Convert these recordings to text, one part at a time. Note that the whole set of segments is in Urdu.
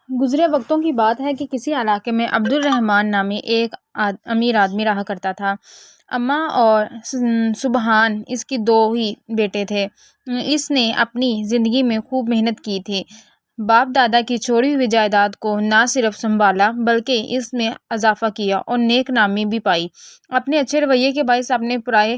گزرے وقتوں کی بات ہے کہ کسی علاقے میں عبد الرحمن نامی ایک امیر آدمی رہا کرتا تھا۔ اماں اور سبحان اس کے دو ہی بیٹے تھے۔ اس نے اپنی زندگی میں خوب محنت کی تھی۔ باپ دادا کی چھوڑی ہوئی جائیداد کو نہ صرف سنبھالا بلکہ اس میں اضافہ کیا اور نیک نامی بھی پائی۔ اپنے اچھے رویے کے باعث اپنے پرائے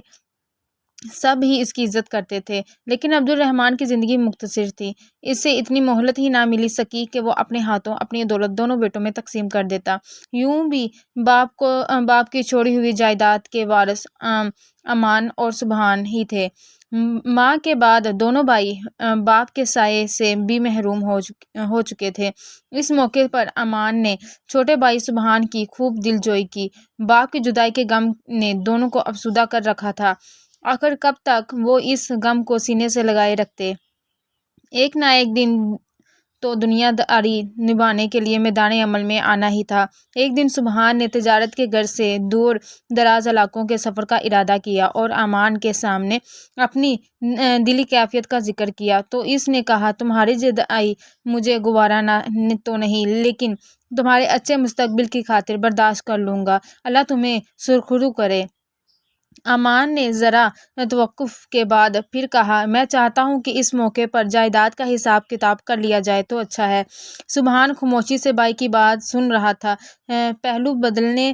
سب ہی اس کی عزت کرتے تھے، لیکن عبد الرحمن کی زندگی مختصر تھی۔ اسے اتنی مہلت ہی نہ مل سکی کہ وہ اپنے ہاتھوں اپنی دولت دونوں بیٹوں میں تقسیم کر دیتا۔ یوں بھی باپ کی چھوڑی ہوئی جائیداد کے وارث امان اور سبحان ہی تھے۔ ماں کے بعد دونوں بھائی باپ کے سائے سے بھی محروم ہو چکے تھے۔ اس موقع پر امان نے چھوٹے بھائی سبحان کی خوب دلجوئی کی۔ باپ کی جدائی کے غم نے دونوں کو افسردہ کر رکھا تھا۔ آخر کب تک وہ اس غم کو سینے سے لگائے رکھتے۔ ایک نہ ایک دن تو دنیا داری نبھانے کے لیے میدان عمل میں آنا ہی تھا۔ ایک دن سبحان نے تجارت کے غرض سے دور دراز علاقوں کے سفر کا ارادہ کیا اور امان کے سامنے اپنی دلی کیفیت کا ذکر کیا تو اس نے کہا، تمہاری جدائی مجھے گوارا تو نہیں، لیکن تمہارے اچھے مستقبل کی خاطر برداشت کر لوں گا۔ اللہ تمہیں سرخرو کرے۔ امان نے ذرا توقف کے بعد پھر کہا، میں چاہتا ہوں کہ اس موقع پر جائیداد کا حساب کتاب کر لیا جائے تو اچھا ہے۔ سبحان خاموشی سے بھائی کی بات سن رہا تھا۔ پہلو بدلنے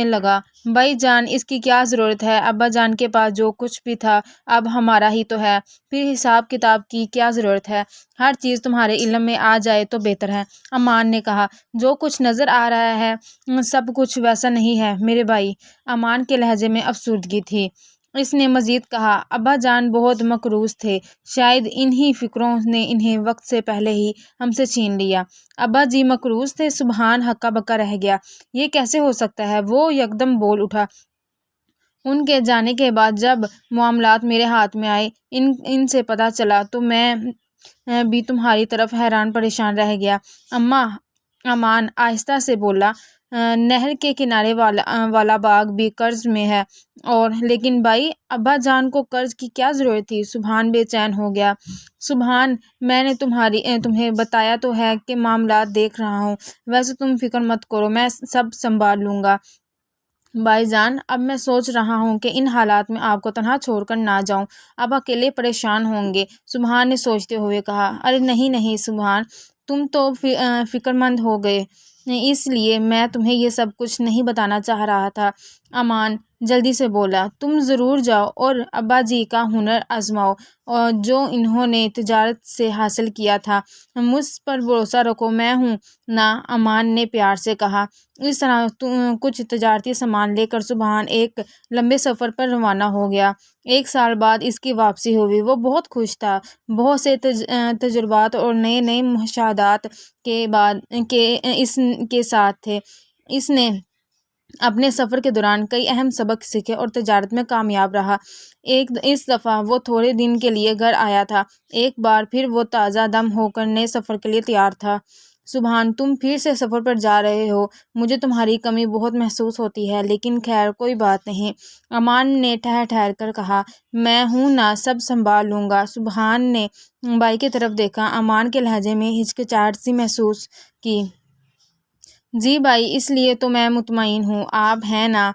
لگا، بھائی جان اس کی کیا ضرورت ہے؟ ابا جان کے پاس جو کچھ بھی تھا اب ہمارا ہی تو ہے، پھر حساب کتاب کی کیا ضرورت ہے؟ ہر چیز تمہارے علم میں آ جائے تو بہتر ہے۔ امان نے کہا، جو کچھ نظر آ رہا ہے سب کچھ ویسا نہیں ہے میرے بھائی۔ امان کے لہجے میں افسردگی تھی۔ اس نے مزید کہا، ابا جان بہت مقروض تھے، شاید انہی فکروں نے انہیں وقت سے پہلے ہی ہم سے چھین لیا۔ ابا جی مقروض تھے؟ سبحان ہکا بکا رہ گیا۔ یہ کیسے ہو سکتا ہے؟ وہ یکدم بول اٹھا، ان کے جانے کے بعد جب معاملات میرے ہاتھ میں آئے، ان سے پتہ چلا تو میں بھی تمہاری طرح حیران پریشان رہ گیا۔ امان آہستہ سے بولا، نہر کے کنارے والا باغ بھی قرض میں ہے اور لیکن بھائی ابا جان کو قرض کی کیا ضرورت تھی؟ سبحان بے چین ہو گیا۔ سبحان، میں نے تمہیں بتایا تو ہے کہ معاملات دیکھ رہا ہوں، ویسے تم فکر مت کرو، میں سب سنبھال لوں گا۔ بھائی جان اب میں سوچ رہا ہوں کہ ان حالات میں آپ کو تنہا چھوڑ کر نہ جاؤں، اب اکیلے پریشان ہوں گے۔ سبحان نے سوچتے ہوئے کہا، ارے نہیں نہیں سبحان، تم تو فکر مند ہو گئے، اس لیے میں تمہیں یہ سب کچھ نہیں بتانا چاہ رہا تھا۔ امان جلدی سے بولا، تم ضرور جاؤ اور ابا جی کا ہنر آزماؤ جو انہوں نے تجارت سے حاصل کیا تھا، مجھ پر بھروسہ رکھو، میں ہوں نا۔ امان نے پیار سے کہا۔ اس طرح کچھ تجارتی سامان لے کر سبحان ایک لمبے سفر پر روانہ ہو گیا۔ 1 سال بعد اس کی واپسی ہوئی۔ وہ بہت خوش تھا، بہت سے تجربات اور نئے نئے مشاہدات کے ساتھ تھے۔ اس نے اپنے سفر کے دوران کئی اہم سبق سیکھے اور تجارت میں کامیاب رہا۔ اس دفعہ وہ تھوڑے دن کے لیے گھر آیا تھا۔ ایک بار پھر وہ تازہ دم ہو کر نئے سفر کے لیے تیار تھا۔ سبحان، تم پھر سے سفر پر جا رہے ہو، مجھے تمہاری کمی بہت محسوس ہوتی ہے، لیکن خیر کوئی بات نہیں۔ امان نے ٹھہر کر کہا، میں ہوں نا، سب سنبھال لوں گا۔ سبحان نے بھائی کی طرف دیکھا، امان کے لہجے میں ہچکچاہٹ سی محسوس کی۔ جی بھائی، اس لیے تو میں مطمئن ہوں، آپ ہیں نا؟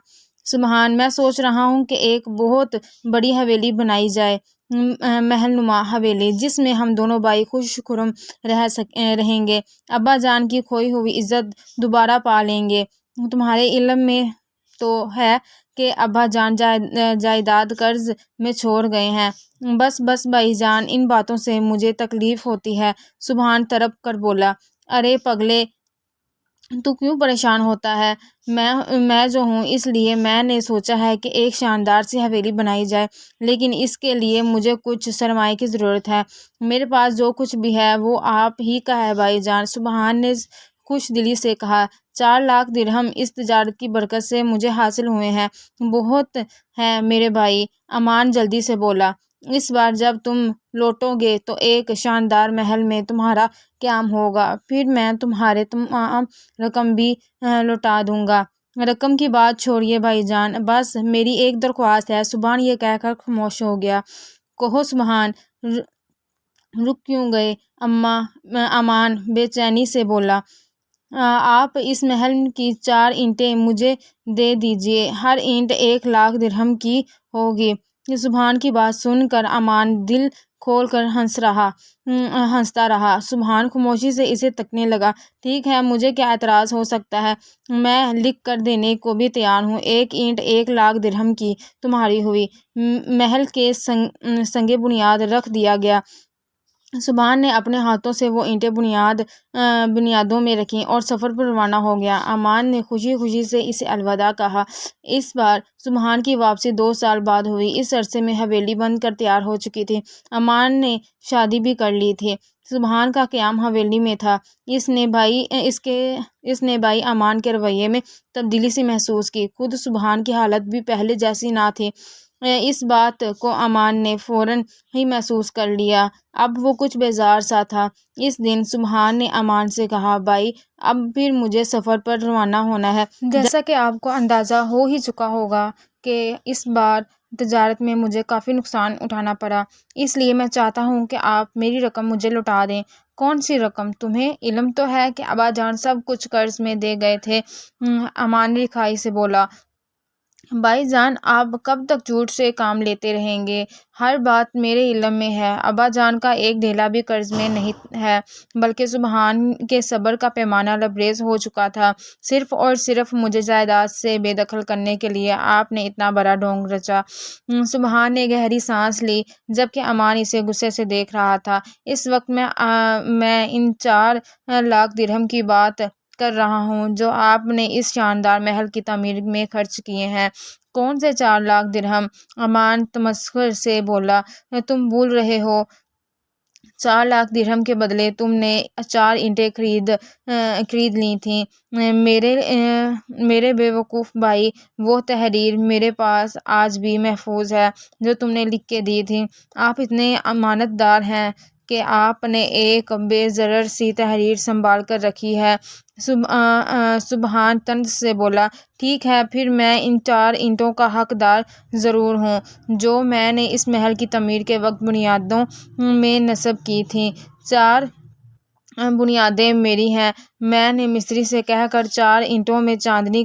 سبحان، میں سوچ رہا ہوں کہ ایک بہت بڑی حویلی بنائی جائے، محل نما حویلی، جس میں ہم دونوں بھائی خوش خرم رہیں گے، ابا جان کی کھوئی ہوئی عزت دوبارہ پا لیں گے۔ تمہارے علم میں تو ہے کہ ابا جان جائیداد قرض میں چھوڑ گئے ہیں۔ بس بھائی جان، ان باتوں سے مجھے تکلیف ہوتی ہے۔ سبحان تڑپ کر بولا، ارے پگلے، تو کیوں پریشان ہوتا ہے؟ میں جو ہوں، اس لیے میں نے سوچا ہے کہ ایک شاندار سی حویلی بنائی جائے، لیکن اس کے لیے مجھے کچھ سرمائے کی ضرورت ہے۔ میرے پاس جو کچھ بھی ہے وہ آپ ہی کا ہے بھائی جان۔ سبحان نے خوش دلی سے کہا، 4 لاکھ درہم اس تجارت کی برکت سے مجھے حاصل ہوئے ہیں، بہت ہے میرے بھائی۔ امان جلدی سے بولا، اس بار جب تم لوٹو گے تو ایک شاندار محل میں تمہارا قیام ہوگا، پھر میں تمہارے تمام رقم بھی لوٹا دوں گا۔ رقم کی بات چھوڑیے بھائی جان، بس میری ایک درخواست ہے۔ سبحان یہ کہہ کر خاموش ہو گیا۔ کہو سبحان، رک کیوں گئے؟ امان بے چینی سے بولا۔ آپ اس محل کی 4 اینٹیں مجھے دے دیجیے، ہر اینٹ 1,00,000 درہم کی ہوگی۔ سبحان کی بات سن کر امان دل کھول کر ہنستا رہا۔ سبحان خاموشی سے اسے تکنے لگا۔ ٹھیک ہے، مجھے کیا اعتراض ہو سکتا ہے، میں لکھ کر دینے کو بھی تیار ہوں۔ 1 اینٹ 1,00,000 درہم کی تمہاری ہوئی۔ محل کے سنگ بنیاد رکھ دیا گیا۔ سبحان نے اپنے ہاتھوں سے وہ اینٹیں بنیادوں میں رکھیں اور سفر پر روانہ ہو گیا۔ امان نے خوشی خوشی سے اسے الوداع کہا۔ اس بار سبحان کی واپسی 2 سال بعد ہوئی۔ اس عرصے میں حویلی بن کر تیار ہو چکی تھی۔ امان نے شادی بھی کر لی تھی۔ سبحان کا قیام حویلی میں تھا۔ اس نے بھائی امان کے رویے میں تبدیلی سی محسوس کی۔ خود سبحان کی حالت بھی پہلے جیسی نہ تھی۔ اس بات کو امان نے فوراً ہی محسوس کر لیا۔ اب وہ کچھ بیزار سا تھا۔ اس دن سبحان نے امان سے کہا، بھائی اب پھر مجھے سفر پر روانہ ہونا ہے۔ جیسا کہ آپ کو اندازہ ہو ہی چکا ہوگا کہ اس بار تجارت میں مجھے کافی نقصان اٹھانا پڑا، اس لیے میں چاہتا ہوں کہ آپ میری رقم مجھے لوٹا دیں۔ کون سی رقم؟ تمہیں علم تو ہے کہ ابا جان سب کچھ قرض میں دے گئے تھے۔ امان رکھائی سے بولا، بھائی جان آپ کب تک جھوٹ سے کام لیتے رہیں گے؟ ہر بات میرے علم میں ہے۔ ابا جان کا ایک ڈھیلا بھی قرض میں نہیں ہے، بلکہ سبحان کے صبر کا پیمانہ لبریز ہو چکا تھا۔ صرف اور صرف مجھے جائیداد سے بے دخل کرنے کے لیے آپ نے اتنا بڑا ڈھونگ رچا۔ سبحان نے گہری سانس لی، جبکہ امان اسے غصے سے دیکھ رہا تھا۔ اس وقت میں ان 4,00,000 درہم کی بات کر رہا ہوں جو آپ نے اس شاندار محل کی تعمیر میں خرچ کیے ہیں۔ کون سے 4,00,000 درہم؟ امان تمسخر سے بولا، تم بھول رہے ہو، 4,00,000 درہم کے بدلے تم نے 4 اینٹیں خرید لی تھیں۔ میرے بے وقوف بھائی، وہ تحریر میرے پاس آج بھی محفوظ ہے جو تم نے لکھ کے دی تھی۔ آپ اتنے امانت دار ہیں کہ آپ نے ایک بے ضرر سی تحریر سنبھال کر رکھی ہے۔ سبحان طنز سے بولا، ٹھیک ہے پھر میں ان 4 اینٹوں کا حقدار ضرور ہوں جو میں نے اس محل کی تعمیر کے وقت بنیادوں میں نصب کی تھیں۔ 4 بنیادیں میری ہیں۔ میں نے مستری سے کہہ کر 4 اینٹوں میں چاندی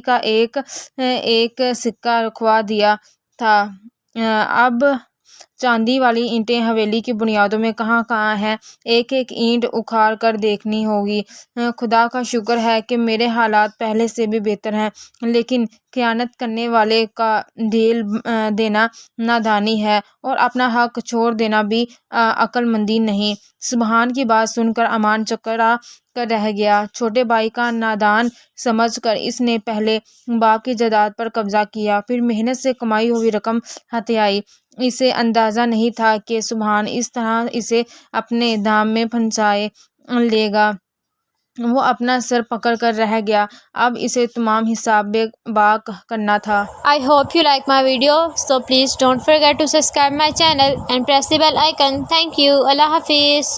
کا ایک سکہ رکھوا دیا تھا۔ اب چاندی والی اینٹیں حویلی کی بنیادوں میں کہاں ہیں؟ ایک ایک اینٹ اکھاڑ کر دیکھنی ہوگی۔ خدا کا شکر ہے کہ میرے حالات پہلے سے بھی بہتر ہیں، لیکن خیانت کرنے والے کا ڈھیل دینا نادانی ہے اور اپنا حق چھوڑ دینا بھی عقل مندی نہیں۔ سبحان کی بات سن کر امان چکرا کر رہ گیا۔ چھوٹے بھائی کا نادان سمجھ کر اس نے پہلے باپ کی جائیداد پر قبضہ کیا، پھر محنت سے کمائی ہوئی رقم ہتھیائی۔ اسے اندازہ نہیں تھا کہ سبحان اس طرح اسے اپنے دام میں پھنسا لے گا۔ وہ اپنا سر پکڑ کر رہ گیا۔ اب اسے تمام حساب باق کرنا تھا۔ I hope you like my video, so please don't forget to subscribe my channel and press the bell icon. Thank you. Allah Hafiz.